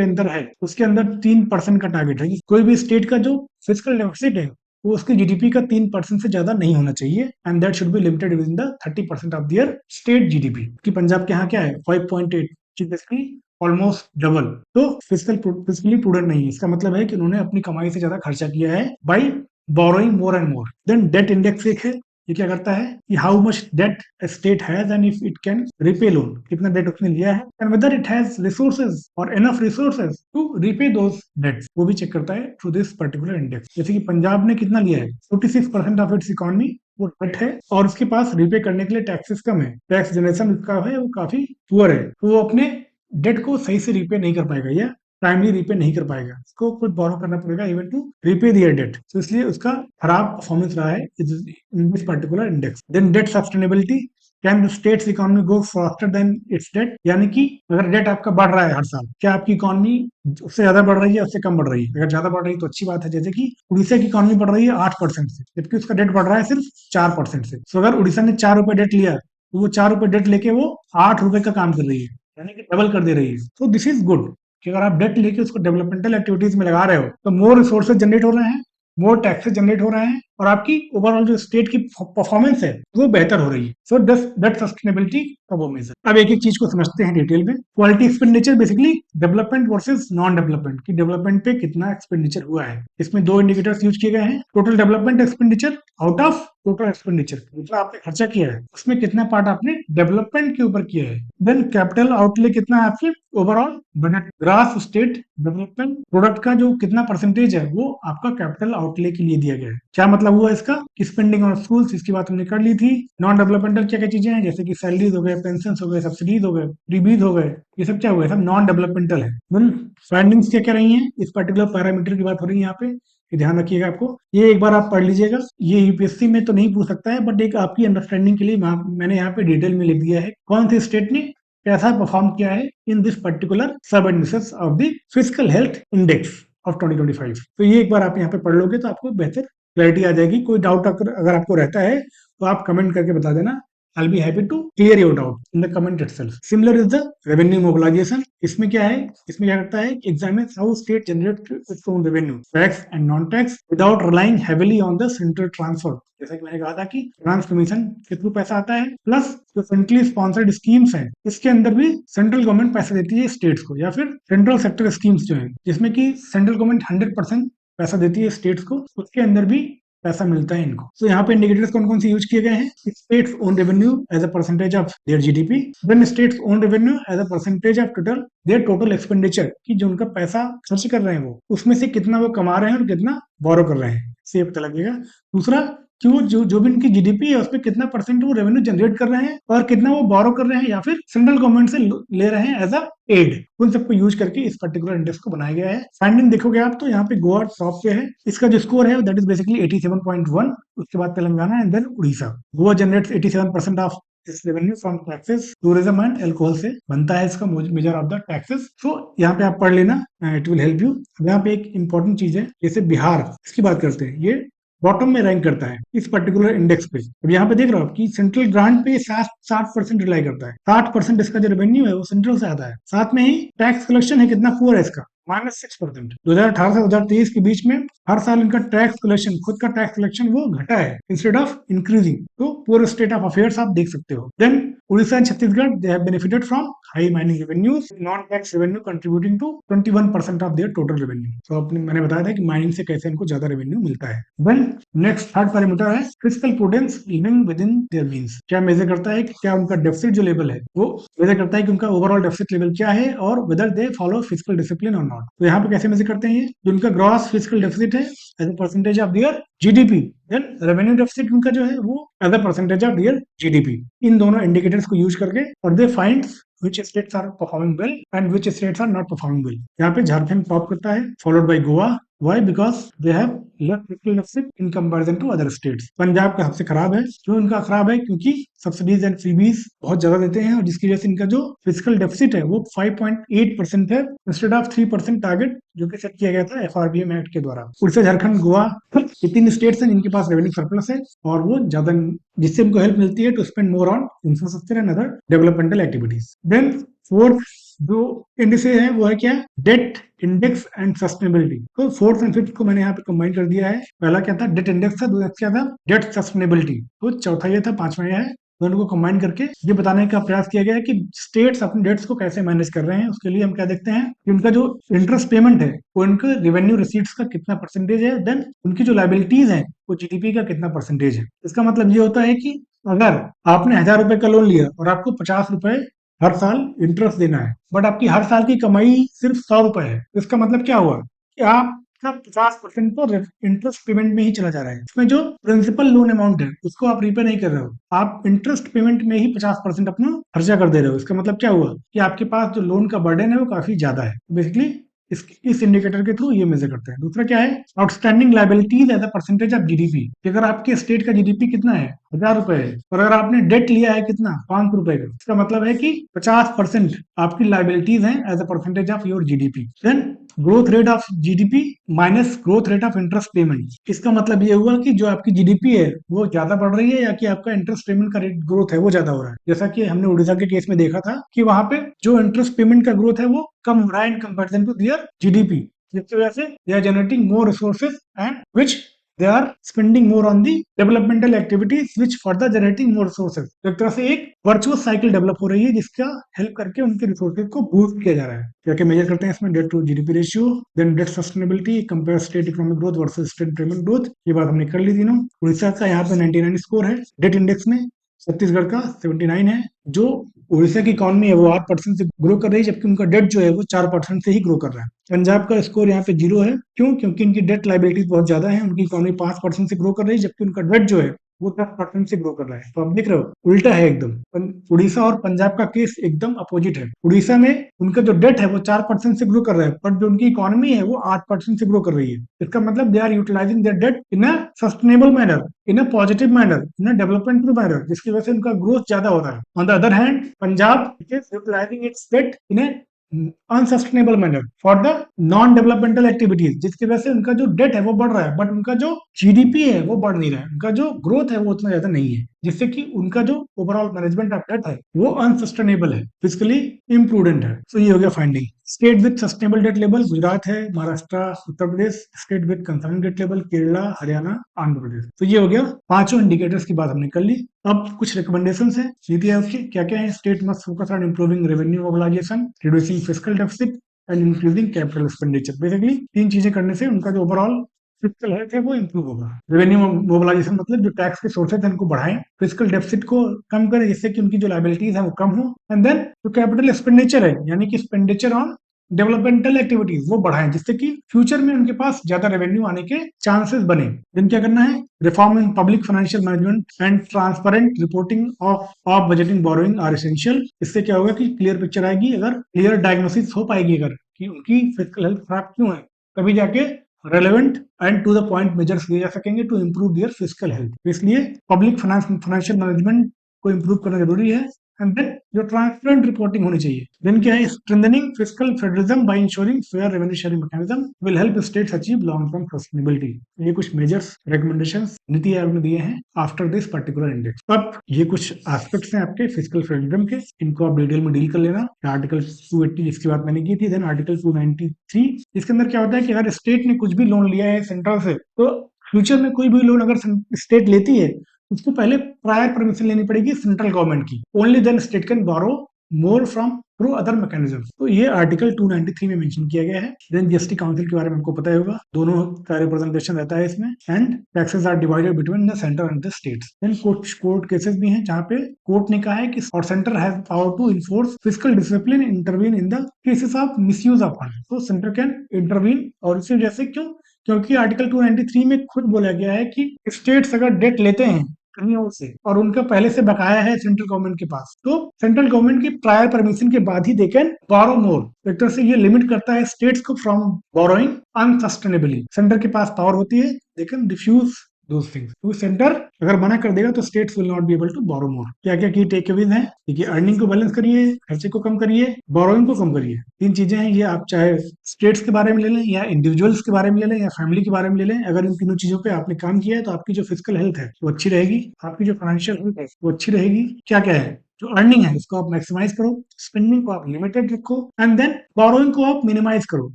अंदर है उसके अंदर 3% का टारगेट है कि कोई भी स्टेट का जो फिजिकल डेफिसिट है वो उसकी जीडीपी का 3% से ज्यादा नहीं होना चाहिए, and that should be limited with in the 30% of their state GDP. कि पंजाब के यहाँ क्या है 5.8, बेसिकली ऑलमोस्ट डबल। तो फिजिकली प्रूडेंट नहीं है, इसका मतलब है कि उन्होंने अपनी कमाई से ज्यादा खर्चा किया है by borrowing more and more. Then debt index एक है, ये क्या करता है कि how much debt state has and if it can repay loan, कितना डेट उसने लिया है, and whether it has resources और enough resources to repay those debts, वो भी चेक करता है थ्रू दिस पर्टिकुलर इंडेक्स। जैसे कि पंजाब ने कितना लिया है 46% ऑफ इट्स इकोनॉमी वो डेट है और उसके पास रिपे करने के लिए टैक्सेस कम है, टैक्स जनरेशन उसका है वो काफी पुअर है, तो वो अपने डेट को सही से रिपे नहीं कर पाएगा या टाइमली रिपे नहीं कर पाएगा, उसको खुद बोरो करना पड़ेगा even to repay their debt. तो इसलिए उसका खराब परफॉर्मेंस रहा है in this particular index. Then debt sustainability, can the states economy go faster than its debt, यानी कि अगर डेट आपका बढ़ रहा है हर साल, क्या आपकी इकोनॉमी उससे ज्यादा बढ़ रही है उससे कम बढ़ रही है? अगर ज्यादा बढ़ रही है तो अच्छी बात है, जैसे कि उड़ीसा की इकोनॉमी बढ़ रही है 8% से, जबकि उसका डेट बढ़ रहा है सिर्फ 4% से। तो अगर उड़ीसा ने 4 रुपए डेट लिया तो वो 4 रुपए डेट लेके वो 8 रुपए का काम कर रही है, यानी कि डबल कर दे रही है। तो दिस इज गुड कि अगर आप डेट लेके उसको डेवलपमेंटल एक्टिविटीज में लगा रहे हो तो मोर रिसोर्सेज जनरेट हो रहे हैं, मोर टैक्सेस जनरेट हो रहे हैं और आपकी ओवरऑल जो स्टेट की परफॉर्मेंस है वो बेहतर हो रही है। सो डेट सस्टेनेबिलिटी का वो मेजर। अब एक एक चीज को समझते हैं डिटेल में। Quality expenditure basically development versus non development, की डेवलपमेंट पे कितना एक्सपेंडिचर हुआ है। इसमें दो इंडिकेटर्स यूज किए गए हैं, total development expenditure out of total expenditure, मतलब आपने खर्चा किया है उसमें कितना पार्ट आपने डेवलपमेंट के ऊपर किया है। देन कैपिटल आउटले कितना है आपके overall budget, grass state development product का जो कितना परसेंटेज है वो आपका कैपिटल आउटले के लिए दिया गया है। क्या मतलब हुआ इसका कि स्पेंडिंग ऑन स्कूल्स, इसकी बात हमने कर ली थी। नॉन डेवलपमेंटल क्या क्या चीजें हैं, जैसे कि सैलरीज हो गए, पेंशन हो गए, सब्सिडीज हो गए, फ्रीबीज हो गए, ये सब क्या हुआ, सब नॉन डेवलपमेंटल है। देन फाइंडिंग्स क्या क्या रही हैं, इस पर्टिकुलर पैरामीटर की बात हो रही है यहाँ पे ये ध्यान रखिएगा आपको, ये एक बार आप पढ़ लीजिएगा। ये यूपीएससी में तो नहीं पूछ सकता है, बट एक आपकी अंडरस्टैंडिंग के लिए मैंने यहाँ पे डिटेल में लिख दिया है कौन सी स्टेट ने कैसा परफॉर्म किया है इन दिस पर्टिकुलर सब indices of the physical health index of 2025। तो ये एक बार आप यहाँ पे पढ़ लोगे तो आपको बेहतर क्लैरिटी आ जाएगी। कोई डाउट अगर आपको रहता है तो आप कमेंट करके बता देना। I'll be happy to clear your doubt in the comment itself. Similar is the revenue mobilization. इसमें क्या है, इसमें क्या करता है, examines how state generate its own revenue, tax and non-tax without relying heavily on the central transfer. जैसा कि मैंने कहा था कि ट्रांसफॉर्मेशन के थ्रू पैसा आता है, प्लस जो सेंट्रली स्पॉन्सर्ड स्कीम्स हैं इसके अंदर भी सेंट्रल गवर्नमेंट पैसा देती है स्टेट्स को, या फिर सेंट्रल सेक्टर स्कीम्स जो है जिसमें कि सेंट्रल गवर्नमेंट 100% पैसा देती है स्टेट्स को, उसके अंदर भी पैसा मिलता है इनको। तो यहाँ पे इंडिकेटर्स कौन कौन से यूज किए गए हैं, states own revenue as a percentage of their GDP, then states own revenue as a percentage of total their total expenditure, कि जो उनका पैसा खर्च कर रहे हैं वो उसमें से कितना वो कमा रहे हैं और कितना बोरो कर रहे हैं, से पता लगेगा। दूसरा कि वो जो भी इनकी जीडीपी है उसमें कितना परसेंट वो रेवेन्यू जनरेट कर रहे हैं और कितना वो बोरो कर रहे हैं या फिर सेंट्रल गवर्नमेंट से ले रहे हैं एज अ एड। उन सबको यूज करके इस पर्टिकुलर इंडेक्स को बनाया गया है। फाइंडिंग देखोगे आप तो यहाँ पे गोवा टॉप पे है, इसका जो स्कोर है दैट इज बेसिकली 87.1, उसके बाद Telangana and then Orissa. Goa generates 87% of its revenue from taxes, tourism and alcohol से बनता है इसका major of the taxes. So यहाँ पे आप पढ़ लेना, इट विल हेल्प यू। यहाँ पे एक इंपॉर्टेंट चीज है, जैसे बिहार, इसकी बात करते हैं, ये बॉटम में रैंक करता है इस पर्टिकुलर इंडेक्स पे। अब यहाँ पे देख रहे हो कि सेंट्रल ग्रांट पे 60% रिलाई करता है, 60% इसका जो रेवेन्यू है वो सेंट्रल से आता है। साथ में ही टैक्स कलेक्शन है कितना पुअर है इसका, -6%। 2018 से 2023 के बीच में हर साल इनका टैक्स कलेक्शन, खुद का टैक्स कलेक्शन वो घटा है इंस्टेड ऑफ इंक्रीजिंग। तो पूरे स्टेट ऑफ अफेयर्स आप देख सकते हो। Then Odisha and Chhattisgarh, they have benefited from high mining revenues, non tax revenue contributing to 21% of their total revenue. तो अपने मैंने बताया था कि माइनिंग से कैसे इनको ज्यादा रेवेन्यू मिलता है। देन नेक्स्ट थर्ड पैरामीटर है physical prudence living with in their means. क्या मेजर करता है कि क्या उनका डेफिसिट जो लेवल है वो मेजर करता है कि उनका ओवरऑल डेफिसिट लेवल क्या है और whether they follow physical discipline और नॉट। तो यहाँ पे कैसे मेजर करते हैं, ये जो उनका ग्रॉस फिजिकल डेफिसिट है as a percentage of their GDP, then revenue deficit उनका जो है वो as a percentage of their GDP. इन दोनों इंडिकेटर्स को यूज करके और they find which states are performing well and which states are not performing well। यहाँ पे झारखंड टॉप करता है, followed by Goa. Why? Because they have less fiscal deficit in comparison to other states। Punjab का सबसे खराब है, क्यों इनका खराब है, क्योंकि सब्सिडीज एंड फ्रीबीज बहुत ज्यादा देते हैं और जिसकी वजह से इनका जो फिजिकल डेफिसिट है वो 5.8% है इंस्टेड ऑफ 3% टारगेट जो कि सेट किया गया था एफआरबीएम एक्ट के द्वारा। उड़ीसा, झारखंड, गोवा, ये तीन स्टेट्स हैं जिनके पास रेवेन्यू सरप्लस है और वो ज्यादा, जिससे उनको हेल्प मिलती है to spend more on infrastructure and other developmental activities. Then fourth जो इंडिसेज है वो है क्या, डेट इंडेक्स एंड सस्टेनेबिलिटी। तो फोर्थ एंड फिफ्थ को मैंने यहाँ पे कंबाइन कर दिया है। पहला क्या था, डेट इंडेक्स था, दूसरा क्या था, डेट सस्टेनेबिलिटी। तो चौथा ये था, पांचवा ये है। दोनों को कंबाइन करके ये बताने का प्रयास किया गया है कि स्टेट्स अपने डेट्स को कैसे मैनेज कर रहे हैं। उसके लिए हम क्या देखते हैं कि उनका जो इंटरेस्ट पेमेंट है वो उनके रेवेन्यू रिसीट्स का कितना परसेंटेज है, देन उनकी जो लाइबिलिटीज है वो जीडीपी का कितना परसेंटेज है। इसका मतलब ये होता है कि अगर आपने 1000 रुपए का लोन लिया और आपको 50 रुपए हर साल इंटरेस्ट देना है, बट आपकी हर साल की कमाई सिर्फ 100 रुपए है, तो इसका मतलब क्या हुआ कि आपका 50% तो इंटरेस्ट पेमेंट में ही चला जा रहा है। इसमें जो प्रिंसिपल लोन अमाउंट है उसको आप रीपे नहीं कर रहे हो, आप इंटरेस्ट पेमेंट में ही 50% अपना खर्चा कर दे रहे हो। इसका मतलब क्या हुआ कि आपके पास जो लोन का बर्डन है वो काफी ज्यादा है। बेसिकली इस इंडिकेटर के थ्रू ये मेजर करते हैं। दूसरा क्या है, outstanding liabilities as a percentage of GDP. अगर आपके स्टेट का जीडीपी कितना है, 1000 रुपए है, और अगर आपने डेट लिया है कितना, 500 रुपए का, इसका मतलब है कि 50% आपकी लाइबिलिटीज हैं as a percentage of your GDP. Then growth rate of GDP minus growth rate of interest payment. इसका मतलब ये हुआ कि जो आपकी जीडीपी है वो ज्यादा बढ़ रही है या कि आपका इंटरेस्ट पेमेंट का रेट ग्रोथ है वो ज्यादा हो रहा है। जैसा कि हमने उड़ीसा के केस में देखा था कि वहां पे जो इंटरेस्ट पेमेंट का ग्रोथ है वो कम हो रहा है in comparison to their GDP, जिसकी वजह से they are generating more resources and which they are spending more on the developmental activities which further generating more resources. तो एक तरह से एक वर्चुअस साइकिल डेवलप हो रही है जिसका हेल्प करके उनके रिसोर्सेज को बूस्ट किया जा रहा है। क्या क्या मेजर करते हैं इसमें, debt to GDP ratio, then debt sustainability, compare state economic growth versus state payment growth. ये बात हमने कर ली थी ना। उड़ीसा का यहाँ पे 99 स्कोर है डेट इंडेक्स में, छत्तीसगढ़ का 79 है। जो उड़ीसा की इकोनॉमी है वो 8% से ग्रो कर रही है, जबकि उनका डेट जो है वो 4% से ही ग्रो कर रहा है। पंजाब का स्कोर यहाँ पे 0 है, क्यों, क्योंकि इनकी डेट लाइबिलिटीज बहुत ज्यादा है, उनकी इकोनॉमी 5% से ग्रो कर रही है, जबकि उनका डेट जो है वो 10% से ग्रो कर रहा है। तो आप देख रहे हो उल्टा है एकदम। उड़ीसा और पंजाब का केस एकदम अपोजिट है। उड़ीसा में उनका जो डेट है वो 4% से ग्रो कर रहा है, बट जो उनकी इकोनॉमी है वो 8% से ग्रो कर रही है। इसका मतलब they are utilising their debt in a sustainable manner, in a positive manner, in a developmental manner, जिसकी वजह से उनका ग्रोथ ज्यादा हो रहा है। On the other hand Punjab is utilising its debt in a unsustainable manner for the non developmental activities, जिसकी वजह से उनका जो डेट है वो बढ़ रहा है, बट उनका जो जीडीपी है वो बढ़ नहीं रहा है, उनका जो ग्रोथ है वो उतना ज्यादा नहीं है, जिससे कि उनका जो ओवरऑल मैनेजमेंट ऑफ डेट है वो अनसस्टेनेबल है, फिजिकली इम्प्रूडेंट है। तो ये हो गया finding. State with sustainable debt level Gujarat है, Maharashtra, Uttar Pradesh. State with concern debt level Kerala, Haryana, Andhra Pradesh. तो ये हो गया पांचों इंडिकेटर्स की बात हमने कर ली। अब कुछ रिकमेंडेशन है नीति आयोग की, क्या क्या है। State must focus on improving revenue mobilisation, reducing fiscal deficit and increasing capital expenditure. Basically तीन चीजें करने से उनका जो ओवरऑल फिजिकल हेल्थ है वो इंप्रूव होगा। रेवेन्यू मोबिलाइजेशन मतलब जो टैक्स के सोर्सेज है उनको बढ़ाएं, फिजिकल डेफिसिट को कम करें जिससे कि उनकी जो लाइबिलिटीज है वो कम हो, एंड देन जो कैपिटल एक्सपेंडिचर है यानी कि एक्सपेंडिचर ऑन डेवलपमेंटल एक्टिविटीज वो बढ़ाएं, जिससे कि फ्यूचर में उनके पास ज्यादा रेवेन्यू आने के चांसेस बने। दिन क्या करना है, reform in public financial management and transparent reporting of budgeting borrowing are essential. इससे क्या होगा कि क्लियर पिक्चर आएगी, अगर क्लियर डायग्नोसिस हो पाएगी अगर कि उनकी फिजिकल हेल्थ खराब क्यों है, तभी जाके relevant and to the point measures लिए जा सकेंगे to improve their physical health. इसलिए पब्लिक फाइनेंशियल मैनेजमेंट को इंप्रूव करना जरूरी है। एंड देन जो ट्रांसपेरेंट रिपोर्टिंग होनी चाहिए। देन क्या है, strengthening fiscal federalism by ensuring fair revenue sharing mechanism will help states achieve long term sustainability. ये कुछ मेजर्स रिकमेंडेशंस नीति आयोग ने दिए हैं आफ्टर दिस पर्टिकुलर इंडेक्स। अब ये कुछ एस्पेक्ट्स हैं आपके फिस्कल फेडरलिज्म के, इनको आप डिटेल में डील कर लेना। आर्टिकल 280 जिसकी बात मैंने की थी, देन आर्टिकल 293। इसके अंदर क्या होता है कि अगर स्टेट ने कुछ भी लोन लिया है सेंट्रल से, तो फ्यूचर में कोई भी लोन अगर स्टेट लेती है उसको पहले प्रायर परमिशन लेनी पड़ेगी सेंट्रल गवर्नमेंट की। Only then state can borrow more from through other mechanism. तो ये आर्टिकल 293 में मेंशन किया गया है। देन जीएसटी काउंसिल के बारे में हमको पता ही होगा, दोनों का रिप्रेजेंटेशन रहता है इसमें। And taxes are divided between the centre and the states. Then कुछ कोर्ट केसेस भी हैं जहाँ पे कोर्ट ने कहा है कि और centre has power to enforce physical discipline, intervene in the cases of misuse of fund. तो सेंटर कैन इंटरवीन। और इसी वजह से क्यों, क्योंकि आर्टिकल 293 में खुद बोला गया है कि स्टेट्स अगर डेट लेते हैं कहीं और से और उनका पहले से बकाया है सेंट्रल गवर्नमेंट के पास, तो सेंट्रल गवर्नमेंट की प्रायर परमिशन के बाद ही दे कैन बोरो मोर। एक तरह से ये लिमिट करता है स्टेट्स को फ्रॉम बोरोइंग अनसस्टेनेबली। सेंटर के पास पावर होती है, they can refuse those things. तो सेंटर अगर मना कर देगा तो states will not be able to borrow more. क्या क्या की टेक अवेज हैं, देखिए अर्निंग को बैलेंस करिए, खर्चे को कम करिए, बोरोइंग को कम करिए। तीन चीजें हैं ये, आप चाहे स्टेट्स के बारे में ले लें या इंडिविजुअल्स के बारे में ले लें या फैमिली के बारे में ले लें, अगर इन तीनों चीजों पे आपने काम किया है तो आपकी जो फिजिकल हेल्थ है वो अच्छी रहेगी, आपकी जो फाइनेंशियल हेल्थ है वो अच्छी रहेगी। क्या क्या है, जो अर्निंग है उसको आप मैक्सिमाइज करो, स्पेंडिंग को आप लिमिटेड रखो, एंड देन बोरोइंग को आप मिनिमाइज करो।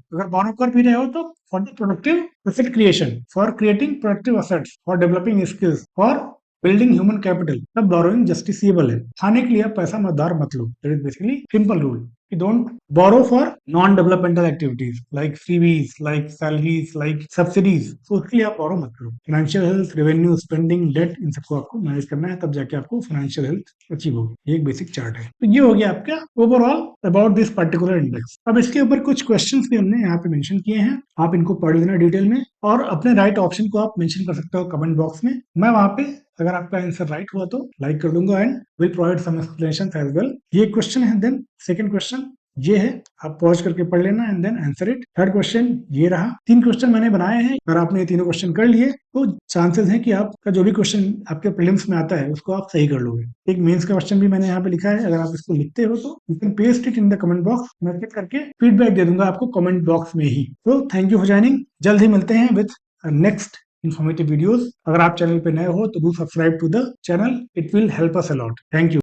अगर बोरो कर भी रहे हो तो for the productive asset creation, for creating productive assets, for developing skills, for building human capital, तब बोरोइंग जस्टिसिएबल है। खाने के लिए आप पैसा मददार मत लो, that is basically simple rule. You don't borrow for non-developmental activities like freebies, like salaries, like subsidies. So उसके लिए आप borrow मत करो। Financial health, revenue, spending, debt, इन सबको आपको मैनेज करना है, तब जाके आपको financial health अचीव होगी। ये एक बेसिक चार्ट है। तो ये हो गया आपका overall about this particular index. अब इसके ऊपर कुछ क्वेश्चंस भी हमने यहाँ पे मेंशन किए हैं, आप इनको पढ़ लेना डिटेल में, और अपने राइट ऑप्शन को आप मेंशन कर सकते हो कमेंट बॉक्स में। मैं वहां पे अगर आपका आंसर राइट हुआ तो लाइक कर दूंगा and will provide some explanation as well. ये क्वेश्चन है। देन सेकंड क्वेश्चन ये है, आप पॉज करके पढ़ लेना and then answer it. Third question ये रहा। तीन क्वेश्चन मैंने बनाए हैं, अगर आपने ये तीनों क्वेश्चन कर लिए तो चांसेस है कि आपका जो भी क्वेश्चन आपके प्रीलिम्स में आता है उसको आप सही कर लोगे। एक मेंस का क्वेश्चन भी मैंने यहाँ पे लिखा है, अगर आप इसको लिखते हो तो you can paste it in the comment box, मैं चेक करके फीडबैक दे दूंगा आपको कमेंट बॉक्स में ही। तो थैंक यू फॉर ज्वाइनिंग, जल्द ही मिलते हैं विद नेक्स्ट informative videos। अगर आप चैनल पे नए हो तो do subscribe to the channel, it will help us a lot. Thank you.